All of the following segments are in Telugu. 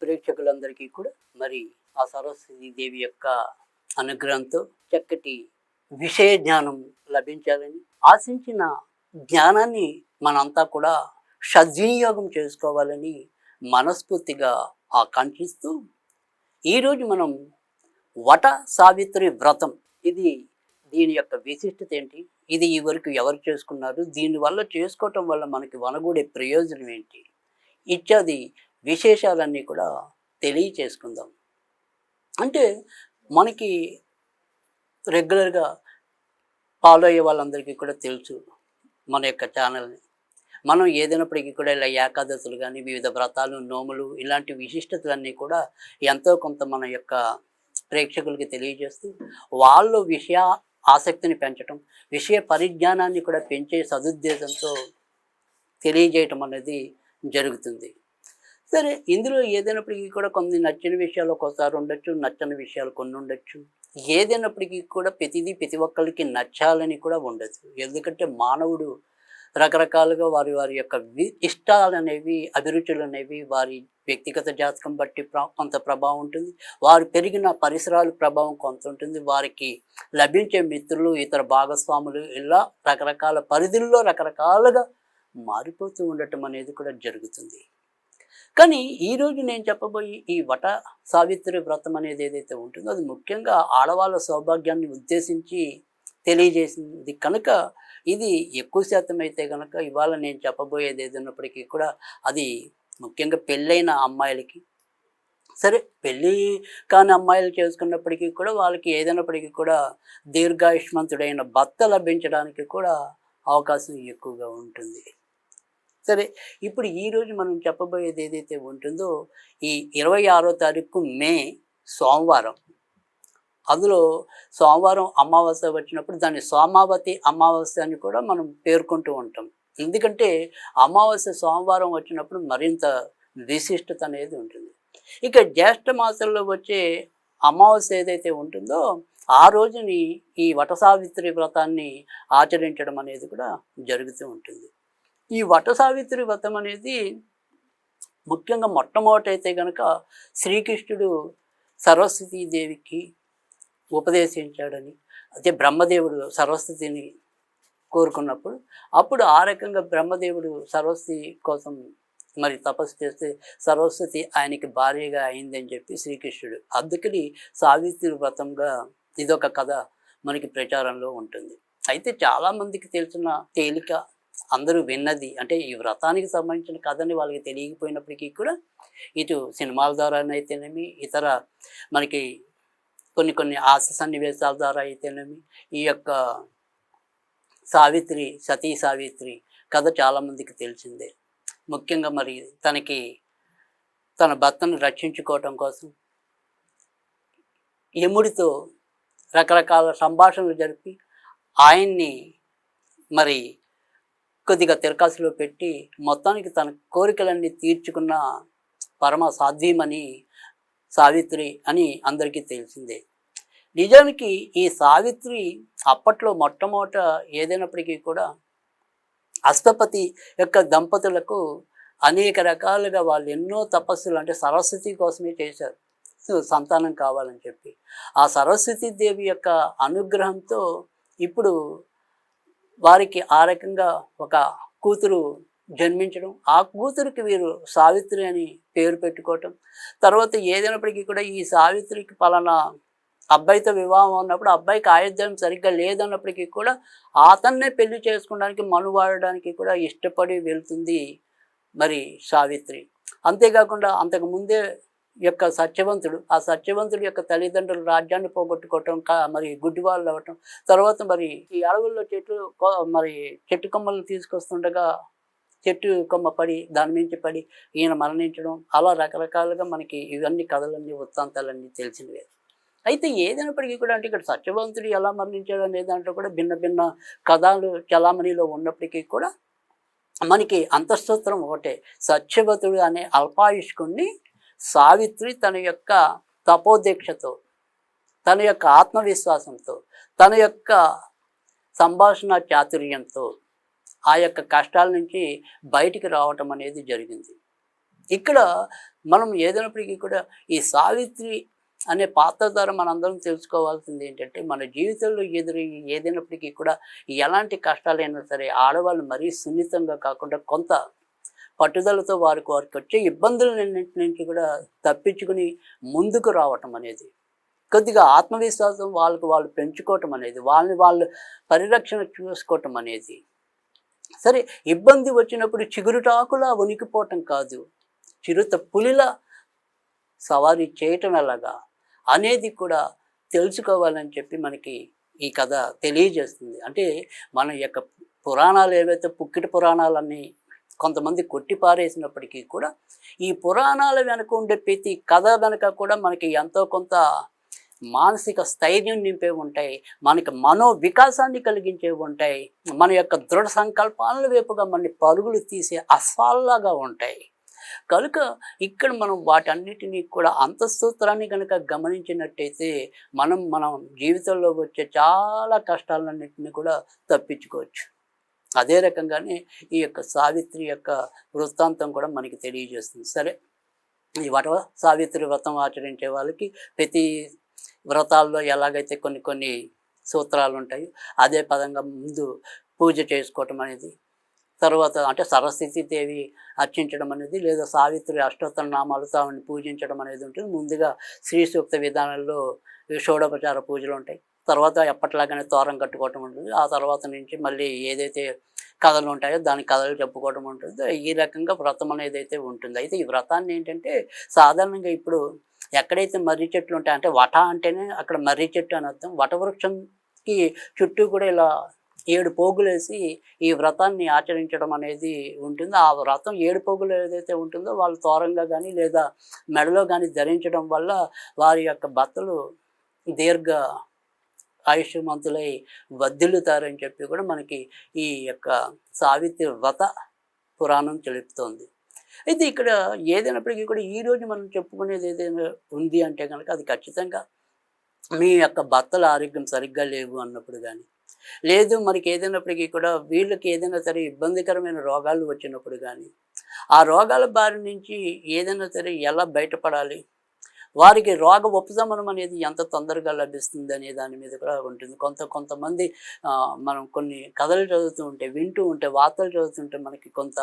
ప్రేక్షకులందరికీ కూడా మరి ఆ సరస్వతీ దేవి యొక్క అనుగ్రహంతో చక్కటి విషయ జ్ఞానం లభించాలని ఆశించిన జ్ఞానాన్ని మనంతా కూడా సద్వినియోగం చేసుకోవాలని మనస్ఫూర్తిగా ఆకాంక్షిస్తూ ఈరోజు మనం వట సావిత్రి వ్రతం దీని యొక్క విశిష్టత ఏంటి, ఇది ఈ వరకు ఎవరు చేసుకున్నారు, దీనివల్ల చేసుకోవటం వల్ల మనకి వనగూడే ప్రయోజనం ఏంటి ఇత్యాది విశేషాలన్నీ కూడా తెలియచేసుకుందాం. అంటే మనకి రెగ్యులర్గా ఫాలో అయ్యే వాళ్ళందరికీ కూడా తెలుసు మన యొక్క ఛానల్ని. మనం ఏదైనప్పటికీ కూడా ఇలా ఏకాదశులు కానీ వివిధ వ్రతాలు నోములు ఇలాంటి విశిష్టతలన్నీ కూడా ఎంతో కొంత మన యొక్క ప్రేక్షకులకి తెలియజేస్తూ వాళ్ళు ఆసక్తిని పెంచడం, విషయ పరిజ్ఞానాన్ని కూడా పెంచే సదుద్దేశంతో తెలియజేయటం అనేది జరుగుతుంది. సరే, ఇందులో ఏదైనప్పటికీ కూడా కొన్ని నచ్చిన విషయాలు ఒక్కోసారి ఉండొచ్చు, నచ్చని విషయాలు కొన్ని ఉండొచ్చు. ఏదైనప్పటికీ కూడా ప్రతి ఒక్కరికి నచ్చాలని కూడా ఉండదు. ఎందుకంటే మానవుడు రకరకాలుగా వారి యొక్క ఇష్టాలు అనేవి, అభిరుచులు అనేవి వారి వ్యక్తిగత జాతకం బట్టి కొంత ప్రభావం ఉంటుంది, వారు పెరిగిన పరిసరాల ప్రభావం కొంత ఉంటుంది, వారికి లభించే మిత్రులు, ఇతర భాగస్వాములు ఇలా రకరకాల పరిధుల్లో రకరకాలుగా మారిపోతూ ఉండటం అనేది కూడా జరుగుతుంది. కానీ ఈరోజు నేను చెప్పబోయే ఈ వట సావిత్రి వ్రతం అనేది ఏదైతే ఉంటుందో అది ముఖ్యంగా ఆడవాళ్ళ సౌభాగ్యాన్ని ఉద్దేశించి తెలియజేసింది కనుక ఇది ఎక్కువ శాతం అయితే కనుక ఇవాళ నేను చెప్పబోయేది ఏదైనప్పటికీ కూడా అది ముఖ్యంగా పెళ్ళైన అమ్మాయిలకి, సరే పెళ్ళి కాని అమ్మాయిలు చేసుకున్నప్పటికీ కూడా వాళ్ళకి ఏదైనప్పటికీ కూడా దీర్ఘాయుష్మంతుడైన భర్త లభించడానికి కూడా అవకాశం ఎక్కువగా ఉంటుంది. సరే, ఇప్పుడు ఈరోజు మనం చెప్పబోయేది ఏదైతే ఉంటుందో ఈ 26వ తారీఖు మే సోమవారం. అందులో సోమవారం అమావాస్య వచ్చినప్పుడు దాన్ని సోమావతి అమావాస్య అని కూడా మనం పేర్కొంటూ ఉంటాం. ఎందుకంటే అమావాస్య సోమవారం వచ్చినప్పుడు మరింత విశిష్టత అనేది ఉంటుంది. ఇక జ్యేష్ఠ మాసంలో వచ్చే అమావాస్య ఏదైతే ఉంటుందో ఆ రోజుని ఈ వట సావిత్రి వ్రతాన్ని ఆచరించడం అనేది కూడా జరుగుతూ ఉంటుంది. ఈ వట సావిత్రి వ్రతం అనేది ముఖ్యంగా మొట్టమొదటైతే కనుక శ్రీకృష్ణుడు సరస్వతీదేవికి ఉపదేశించాడని, అదే బ్రహ్మదేవుడు సరస్వతిని కోరుకున్నప్పుడు అప్పుడు ఆ రకంగా బ్రహ్మదేవుడు సరస్వతి కోసం మరి తపస్సు చేస్తే సరస్వతి ఆయనకి భార్యగా అయిందని చెప్పి శ్రీకృష్ణుడు, అందుకని సావిత్రి వ్రతంగా ఇదొక కథ మనకి ప్రచారంలో ఉంటుంది. అయితే చాలామందికి తెలిసిన తేలిక అందరూ విన్నది అంటే ఈ వ్రతానికి సంబంధించిన కథని వాళ్ళకి తెలియకపోయినప్పటికీ కూడా ఇటు సినిమాల ద్వారానైతేనేమి, ఇతర మనకి కొన్ని హాస్య సన్నివేశాల ద్వారా అయితేనేమి ఈ యొక్క సతీ సావిత్రి కథ చాలామందికి తెలిసిందే. ముఖ్యంగా మరి తన భర్తను రక్షించుకోవటం కోసం యముడితో రకరకాల సంభాషణలు జరిపి ఆయన్ని మరి కొద్దిగా తిరకాసులో పెట్టి మొత్తానికి తన కోరికలన్నీ తీర్చుకున్న పరమ సాధ్వీమని సావిత్రి అని అందరికీ తెలిసిందే. నిజానికి ఈ సావిత్రి అప్పట్లో మొట్టమొదట ఏదైనప్పటికీ కూడా అష్టపతి యొక్క దంపతులకు అనేక రకాలుగా వాళ్ళు ఎన్నో తపస్సులు అంటే సరస్వతి కోసమే చేశారు, సంతానం కావాలని చెప్పి. ఆ సరస్వతీ దేవి యొక్క అనుగ్రహంతో ఇప్పుడు వారికి ఆ రకంగా ఒక కూతురు జన్మించడం, ఆ కూతురికి వీరు సావిత్రి అని పేరు పెట్టుకోవటం, తర్వాత ఏదైనప్పటికీ కూడా ఈ సావిత్రికి పలానా అబ్బాయితో వివాహం ఉన్నప్పుడు అబ్బాయికి ఆయుధ్యం సరిగ్గా లేదన్నప్పటికీ కూడా అతన్నే పెళ్లి చేసుకోవడానికి మనువాడడానికి కూడా ఇష్టపడి వెళ్తుంది మరి సావిత్రి. అంతేకాకుండా అంతకుముందే యొక్క ఆ సత్యవంతుడి యొక్క తల్లిదండ్రులు రాజ్యాన్ని పోగొట్టుకోవటం, మరి గుడ్డివాళ్ళు అవ్వటం, తర్వాత మరి ఈ అడవుల్లో చెట్టు కొమ్మలను తీసుకొస్తుండగా చెట్టు కొమ్మ పడి దాని మించి పడి ఈయన మరణించడం, అలా రకరకాలుగా మనకి ఇవన్నీ కథలన్నీ వృత్తాంతాలన్నీ తెలిసినవే. అయితే ఏదైనప్పటికీ కూడా అంటే ఇక్కడ సత్యవంతుడు ఎలా మరణించాడు అనే దాంట్లో కూడా భిన్న కథలు చలామణిలో ఉన్నప్పటికీ కూడా మనకి అంతఃసూత్రం ఒకటే. సత్యవతుడు అనే అల్పాయుష్కుణ్ణి సావిత్రి తన యొక్క తపోదీక్షతో, తన యొక్క ఆత్మవిశ్వాసంతో, తన యొక్క సంభాషణ చాతుర్యంతో ఆ యొక్క కష్టాల నుంచి బయటికి రావటం అనేది జరిగింది. ఇక్కడ మనం ఏదైనప్పటికీ కూడా ఈ సావిత్రి అనే పాత్ర ద్వారా మనందరం తెలుసుకోవాల్సింది ఏంటంటే, మన జీవితంలో ఏదైనప్పటికీ కూడా ఎలాంటి కష్టాలైనా సరే ఆడవాళ్ళు మరీ సున్నితంగా కాకుండా కొంత పట్టుదలతో వారికి వచ్చే ఇబ్బందులన్నింటి నుంచి కూడా తప్పించుకుని ముందుకు రావటం అనేది, కొద్దిగా ఆత్మవిశ్వాసం వాళ్ళకు వాళ్ళు పెంచుకోవటం అనేది, వాళ్ళని వాళ్ళు పరిరక్షణ చూసుకోవటం అనేది, సరే ఇబ్బంది వచ్చినప్పుడు చిగురుటాకులా వణికిపోవటం కాదు, చిరుత పులిలా సవారీ చేయటం ఎలాగా అనేది కూడా తెలుసుకోవాలని చెప్పి మనకి ఈ కథ తెలియజేస్తుంది. అంటే మన యొక్క పురాణాలు ఏవైతే పుక్కిటి పురాణాలన్నీ కొంతమంది కొట్టి పారేసినప్పటికీ కూడా ఈ పురాణాల వెనక ఉండే ప్రతి కథ వెనక కూడా మనకి ఎంతో కొంత మానసిక స్థైర్యం నింపే ఉంటాయి, మనకి మనో వికాసాన్ని కలిగించేవి ఉంటాయి, మన యొక్క దృఢ సంకల్పాల వైపుగా మన పరుగులు తీసే అశ్వాల్లాగా ఉంటాయి. కనుక ఇక్కడ మనం వాటన్నిటినీ కూడా అంతఃసూత్రాన్ని కనుక గమనించినట్టయితే మనం జీవితంలో వచ్చే చాలా కష్టాలన్నింటినీ కూడా తప్పించుకోవచ్చు. అదే రకంగానే ఈ యొక్క సావిత్రి యొక్క వృత్తాంతం కూడా మనకి తెలియజేస్తుంది. సరే, ఈ సావిత్రి వ్రతం ఆచరించే వాళ్ళకి ప్రతి వ్రతాల్లో ఎలాగైతే కొన్ని కొన్ని సూత్రాలు ఉంటాయి, అదే పదంగా ముందు పూజ చేసుకోవటం అనేది, తర్వాత అంటే సరస్వతీ దేవి అర్చించడం అనేది, లేదా సావిత్రి అష్టోత్తర నామాలతో ఆవిడని పూజించడం అనేది ఉంటుంది. ముందుగా శ్రీ సూక్త విధానంలో షోడోపచార పూజలు ఉంటాయి, తర్వాత ఎప్పటిలాగానే తోరం కట్టుకోవటం ఉంటుంది, ఆ తర్వాత నుంచి మళ్ళీ ఏదైతే కథలు ఉంటాయో దాని కథలు చెప్పుకోవడం ఉంటుంది. ఈ రకంగా వ్రతం అనేది అయితే ఉంటుంది. అయితే ఈ వ్రతాన్ని ఏంటంటే సాధారణంగా ఇప్పుడు ఎక్కడైతే మర్రి చెట్లు ఉంటాయి, అంటే వట అంటేనే అక్కడ మర్రి చెట్టు అని అర్థం, వటవృక్షంకి చుట్టూ కూడా ఇలా 7 పోగులేసి ఈ వ్రతాన్ని ఆచరించడం అనేది ఉంటుంది. ఆ వ్రతం 7 పోగులు ఏదైతే ఉంటుందో వాళ్ళు తోరంగా కానీ లేదా మెడలో కానీ ధరించడం వల్ల వారి యొక్క భర్తలు దీర్ఘ ఆయుష్మంతులై వర్ధిల్లుతారని చెప్పి కూడా మనకి ఈ యొక్క సావిత్రి వ్రత పురాణం తెలుపుతోంది. అయితే ఇక్కడ ఏదైనప్పటికీ కూడా ఈరోజు మనం చెప్పుకునేది ఏదైనా ఉంది అంటే కనుక అది ఖచ్చితంగా మీ యొక్క భర్తల ఆరోగ్యం సరిగ్గా లేవు అన్నప్పుడు కానీ, లేదు మనకి ఏదైనప్పటికీ కూడా వీళ్ళకి ఏదైనా సరే ఇబ్బందికరమైన రోగాలు వచ్చినప్పుడు కానీ, ఆ రోగాల బారి నుంచి ఏదైనా సరే ఎలా బయటపడాలి, వారికి రోగ ఉపశమనం అనేది ఎంత తొందరగా లభిస్తుంది అనే దాని మీద కూడా ఉంటుంది. కొంతమంది మనం కొన్ని కథలు చదువుతూ ఉంటే, వింటూ ఉంటే, వార్తలు చదువుతుంటే మనకి కొంత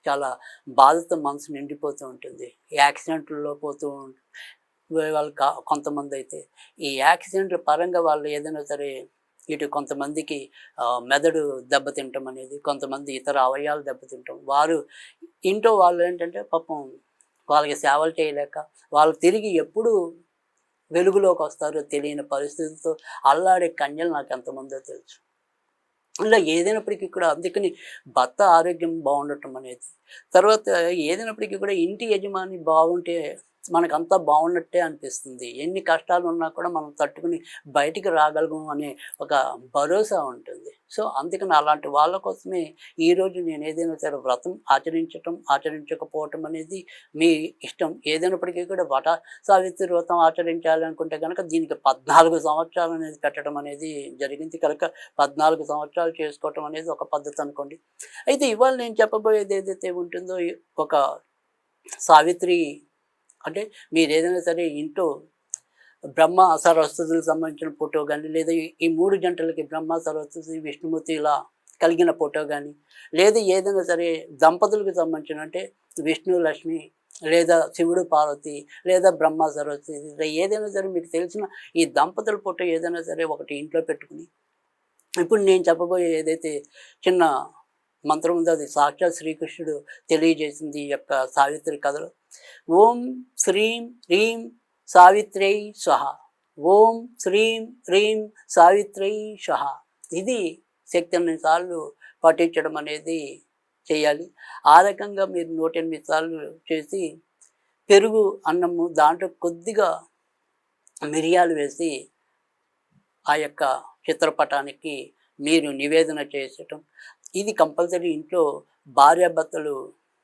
చాలా బాధతో మనసు నిండిపోతూ ఉంటుంది. యాక్సిడెంట్లలో పోతూ వాళ్ళు కొంతమంది అయితే ఈ యాక్సిడెంట్ల పరంగా వాళ్ళు ఏదైనా సరే ఇటు కొంతమందికి మెదడు దెబ్బతింటం అనేది, కొంతమంది ఇతర అవయవాలు దెబ్బతింటాం, వారు ఇంట్లో వాళ్ళు ఏంటంటే పాపం వాళ్ళకి సేవలు చేయలేక వాళ్ళు తిరిగి ఎప్పుడు వెలుగులోకి వస్తారో తెలియని పరిస్థితులతో అల్లాడే కన్యలు నాకు ఎంతమందో తెలుసు. ఇలా ఏదైనప్పటికీ కూడా అందుకని భర్త ఆరోగ్యం బాగుండటం అనేది, తర్వాత ఏదైనప్పటికీ కూడా ఇంటి యజమాని బాగుంటే మనకంతా బాగున్నట్టే అనిపిస్తుంది. ఎన్ని కష్టాలు ఉన్నా కూడా మనం తట్టుకుని బయటికి రాగలము అనే ఒక భరోసా ఉంటుంది. సో అందుకని అలాంటి వాళ్ళ కోసమే ఈరోజు నేను ఏదైనా సరే వ్రతం ఆచరించకపోవటం అనేది మీ ఇష్టం. ఏదైనప్పటికీ కూడా సావిత్రి వ్రతం ఆచరించాలనుకుంటే కనుక దీనికి 14 సంవత్సరాలు అనేది పెట్టడం అనేది జరిగింది కనుక 14 సంవత్సరాలు చేసుకోవటం అనేది ఒక పద్ధతి అనుకోండి. అయితే ఇవాళ నేను చెప్పబోయేది ఏదైతే ఉంటుందో, ఒక సావిత్రి అంటే మీరు ఏదైనా సరే ఇంట్లో బ్రహ్మ సరస్వతులకు సంబంధించిన ఫోటో కానీ, లేదా ఈ 3 జంటలకి బ్రహ్మ సరస్వతి విష్ణుమూర్తి ఇలా కలిగిన ఫోటో కానీ, లేదా ఏదైనా సరే దంపతులకు సంబంధించిన అంటే విష్ణు లక్ష్మి, లేదా శివుడు పార్వతి, లేదా బ్రహ్మ సరస్వతి, ఏదైనా సరే మీకు తెలిసిన ఈ దంపతుల ఫోటో ఏదైనా సరే ఒకటి ఇంట్లో పెట్టుకుని, ఇప్పుడు నేను చెప్పబోయే ఏదైతే చిన్న మంత్రం ఉందో అది సాక్షాత్ శ్రీకృష్ణుడు తెలియజేసింది ఈ యొక్క సావిత్రి కథలో. ఓం శ్రీం హ్రీం సావిత్రై స్వహ, ఓం శ్రీం హ్రీం సావిత్రై స్వహ. ఇది శక్తి 8 సార్లు పఠించడం అనేది చేయాలి. ఆ రకంగా మీరు 108 సార్లు చేసి పెరుగు అన్నము దాంట్లో కొద్దిగా మిరియాలు వేసి ఆ యొక్క చిత్రపటానికి మీరు నివేదన చేసటం, ఇది కంపల్సరీ ఇంట్లో భార్యాభర్తలు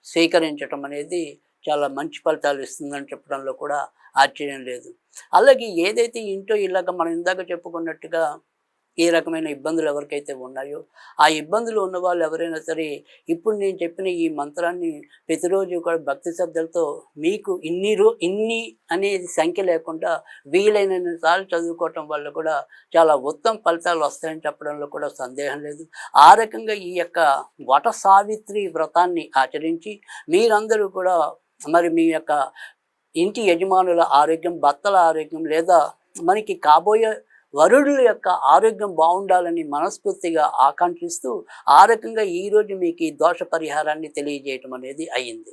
స్వీకరించటం అనేది చాలా మంచి ఫలితాలు ఇస్తుందని చెప్పడంలో కూడా ఆశ్చర్యం లేదు. అలాగే ఏదైతే ఇంట్లో ఇలాగ మనం ఇందాక చెప్పుకున్నట్టుగా ఈ రకమైన ఇబ్బందులు ఎవరికైతే ఉన్నాయో ఆ ఇబ్బందులు ఉన్న వాళ్ళు ఎవరైనా సరే ఇప్పుడు నేను చెప్పిన ఈ మంత్రాన్ని ప్రతిరోజు కూడా భక్తి శ్రద్ధలతో మీకు ఇన్ని అనేది సంఖ్య లేకుండా వీలైనన్ని సార్లు చదువుకోవటం వల్ల కూడా చాలా ఉత్తమ ఫలితాలు వస్తాయని చెప్పడంలో కూడా సందేహం లేదు. ఆ రకంగా ఈ యొక్క వట సావిత్రి వ్రతాన్ని ఆచరించి మీరందరూ కూడా మరి మీ యొక్క ఇంటి యజమానుల ఆరోగ్యం, భర్తల ఆరోగ్యం లేదా మనకి కాబోయే వరుడుల యొక్క ఆరోగ్యం బాగుండాలని మనస్ఫూర్తిగా ఆకాంక్షిస్తూ ఆ రకంగా ఈరోజు మీకు ఈ దోష పరిహారాన్ని తెలియజేయటం అనేది అయింది.